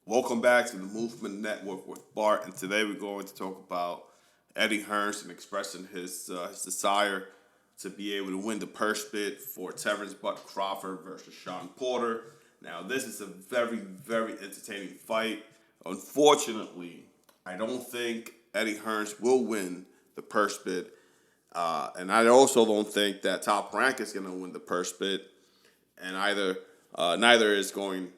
Welcome back to the Movement Network with Bart, and today we're going to talk about Eddie Hearn and expressing his desire to be able to win the purse bid for Terrence Bud Crawford versus Sean Porter. Now, this is a very entertaining fight. Unfortunately, I don't think Eddie Hearn will win the purse bid, and I also don't think that Top Rank is going to win the purse bid, and neither is going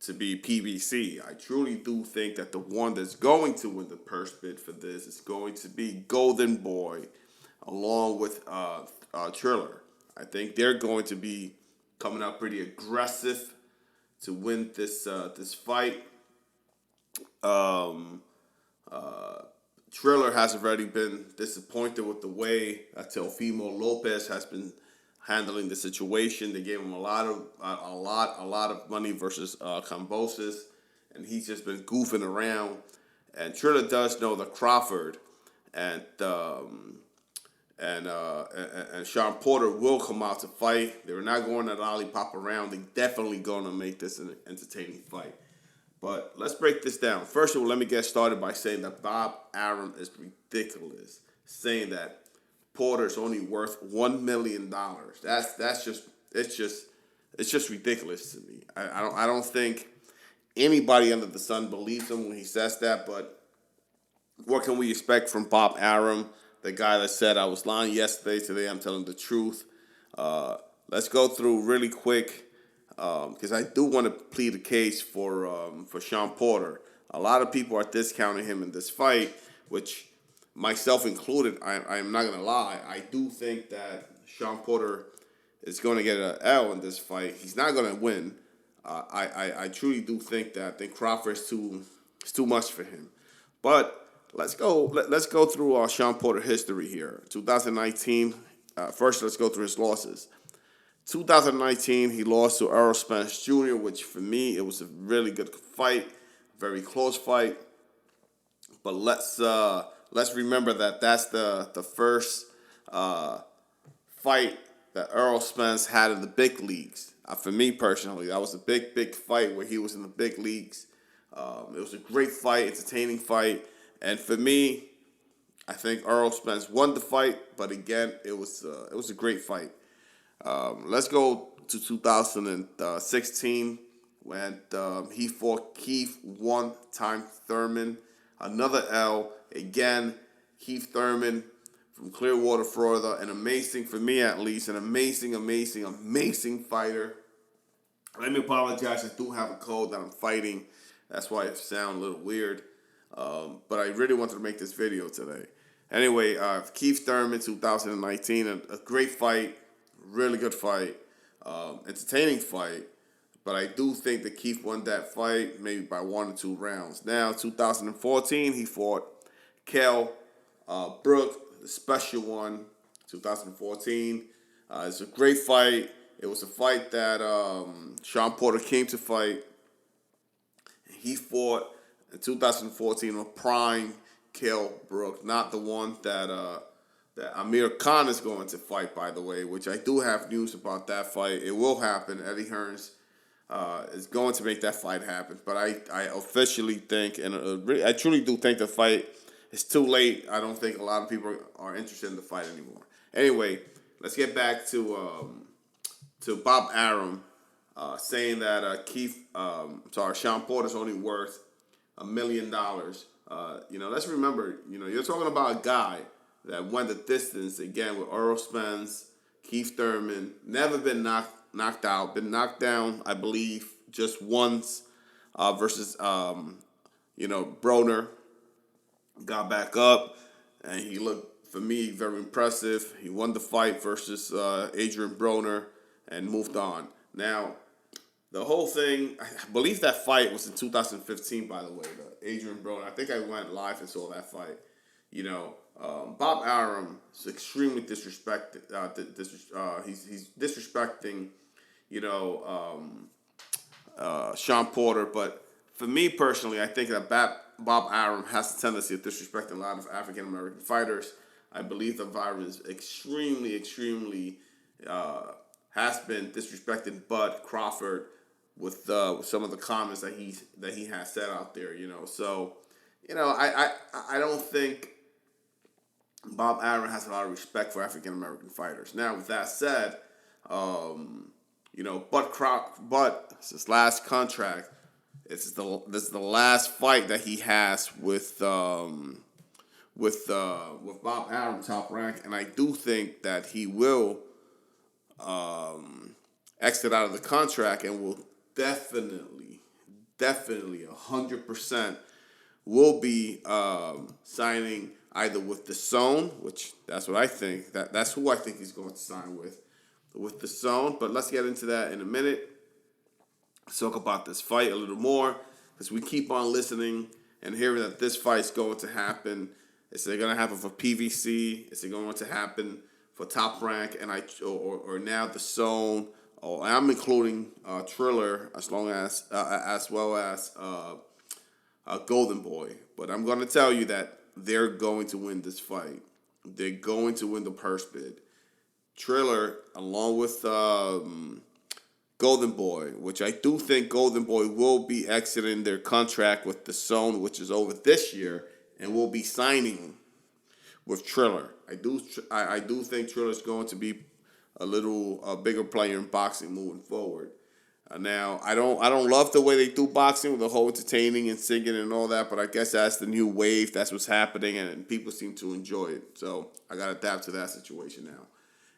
to be PBC. I truly do think that the one that's going to win the purse bid for this is going to be Golden Boy, along with Triller. I think they're going to be coming out pretty aggressive to win this fight. Um, Triller has already been disappointed with the way Teofimo Lopez has been handling the situation. They gave him a lot of money versus Cambosis, and he's just been goofing around. And Triller does know that Crawford and and Sean Porter will come out to fight. They're not going to lollipop around. They're definitely going to make this an entertaining fight. But let's break this down. First of all, let me get started by saying that Bob Arum is ridiculous, saying that Porter's only worth $1 million. It's just ridiculous to me. I don't think anybody under the sun believes him when he says that. But what can we expect from Bob Arum, the guy that said I was lying yesterday, today I'm telling the truth? Let's go through really quick because I do want to plead the case for Sean Porter. A lot of people are discounting him in this fight, which myself included. I am not gonna lie. I do think that Sean Porter is going to get an L in this fight. He's not going to win. I truly do think that. I think Crawford is too much for him. But let's go through Sean Porter history here. 2019. First, let's go through his losses. 2019, he lost to Errol Spence Jr., which for me it was a really good fight, very close fight. But let's remember that that's the first fight that Errol Spence had in the big leagues. For me personally, that was a big fight where he was in the big leagues. It was a great fight, entertaining fight, and for me, I think Errol Spence won the fight. But again, it was a great fight. Let's go to 2016 when he fought Keith one-time Thurman. Another L. Again, Keith Thurman from Clearwater, Florida. An amazing, for me at least, an amazing fighter. Let me apologize. I do have a cold that I'm fighting. That's why it sounds a little weird. But I really wanted to make this video today. Anyway, Keith Thurman, 2019. A great fight. Really good fight. Entertaining fight. But I do think that Keith won that fight maybe by 1 or 2 rounds. Now, 2014, he fought Kell Brook, the special one, 2014. It's a great fight. It was a fight that Sean Porter came to fight. He fought in 2014 a prime Kell Brook, not the one that Amir Khan is going to fight, by the way, which I do have news about that fight. It will happen. Eddie Hearn is going to make that fight happen. But I officially think, and I truly do think the fight is too late. I don't think a lot of people are interested in the fight anymore. Anyway, let's get back to Bob Arum saying that Sean Porter's only worth $1 million. Let's remember, you're talking about a guy that went the distance again with Errol Spence, Keith Thurman, never been knocked out, been knocked down, I believe, just once versus Broner. Got back up, and he looked, for me, very impressive. He won the fight versus Adrian Broner and moved on. Now, the whole thing, I believe that fight was in 2015, by the way, the Adrian Broner. I think I went live and saw that fight. Bob Arum is extremely disrespected. He's disrespecting, Sean Porter. But for me personally, I think that Bob Arum has a tendency of disrespecting a lot of African American fighters. I believe that Arum is extremely has been disrespecting Bud Crawford some of the comments that he has said out there. So I don't think Bob Arum has a lot of respect for African American fighters. Now, with that said, but it's his last contract. This is the last fight that he has with Bob Arum, Top Rank, and I do think that he will exit out of the contract and will definitely 100% will be signing either with the Zone, which that's what I think. That's who I think he's going to sign with the Zone. But let's get into that in a minute. Let's talk about this fight a little more, because we keep on listening and hearing that this fight's going to happen. Is it going to happen for PVC? Is it going to happen for Top Rank or now the Zone? Oh, I'm including Triller as well as Golden Boy. But I'm going to tell you that they're going to win this fight. They're going to win the purse bid. Triller, along with Golden Boy, which I do think Golden Boy will be exiting their contract with the Zone, which is over this year, and will be signing with Triller. I do think Triller is going to be a bigger player in boxing moving forward. Now, I don't love the way they do boxing with the whole entertaining and singing and all that, but I guess that's the new wave. That's what's happening, and people seem to enjoy it. So I got to adapt to that situation now.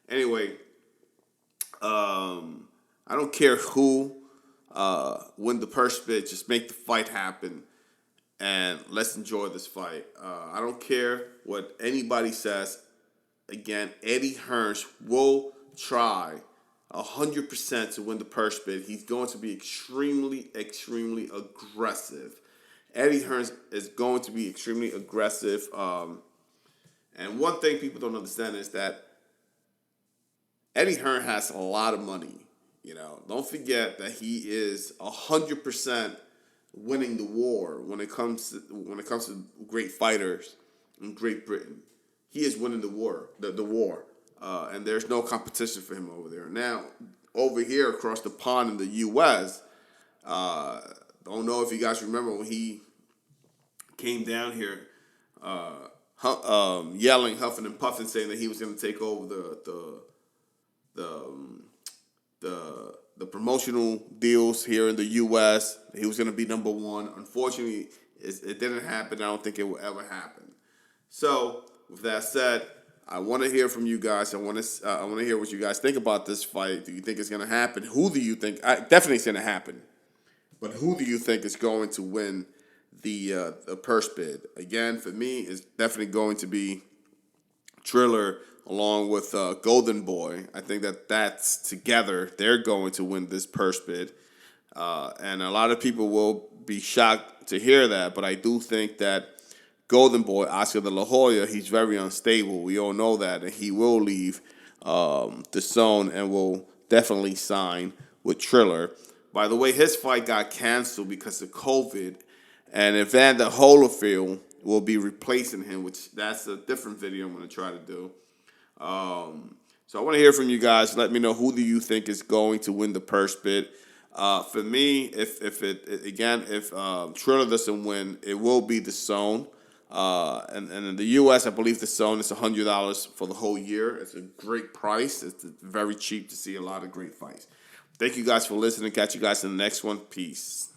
Anyway, I don't care who win the purse bid. Just make the fight happen, and let's enjoy this fight. I don't care what anybody says. Again, Eddie Hearn will try 100% to win the purse bid. He's going to be extremely, extremely aggressive. Eddie Hearn is going to be extremely aggressive. And one thing people don't understand is that Eddie Hearn has a lot of money. Don't forget that he is 100% winning the war when it comes to great fighters in Great Britain. He is winning the war, and there's no competition for him over there. Now, over here across the pond in the U.S., don't know if you guys remember when he came down here, yelling, huffing and puffing, saying that he was going to take over the promotional deals here in the U.S. He was going to be number one. Unfortunately, it didn't happen. I don't think it will ever happen. So, with that said, I want to hear from you guys. I want to hear what you guys think about this fight. Do you think it's going to happen? Who do you think? Definitely it's going to happen. But who do you think is going to win the purse bid? Again, for me, it's definitely going to be Triller along with Golden Boy. I think that's together. They're going to win this purse bid. And a lot of people will be shocked to hear that. But I do think that Golden Boy, Oscar de la Hoya, he's very unstable. We all know that. And he will leave the Zone and will definitely sign with Triller. By the way, his fight got canceled because of COVID. And Evander Holyfield will be replacing him, which that's a different video I'm going to try to do. So I want to hear from you guys. Let me know, who do you think is going to win the purse bid. For me, if Triller doesn't win, it will be the Zone. And in the U.S., I believe the Zone is $100 for the whole year. It's a great price. It's very cheap to see a lot of great fights. Thank you guys for listening. Catch you guys in the next one. Peace.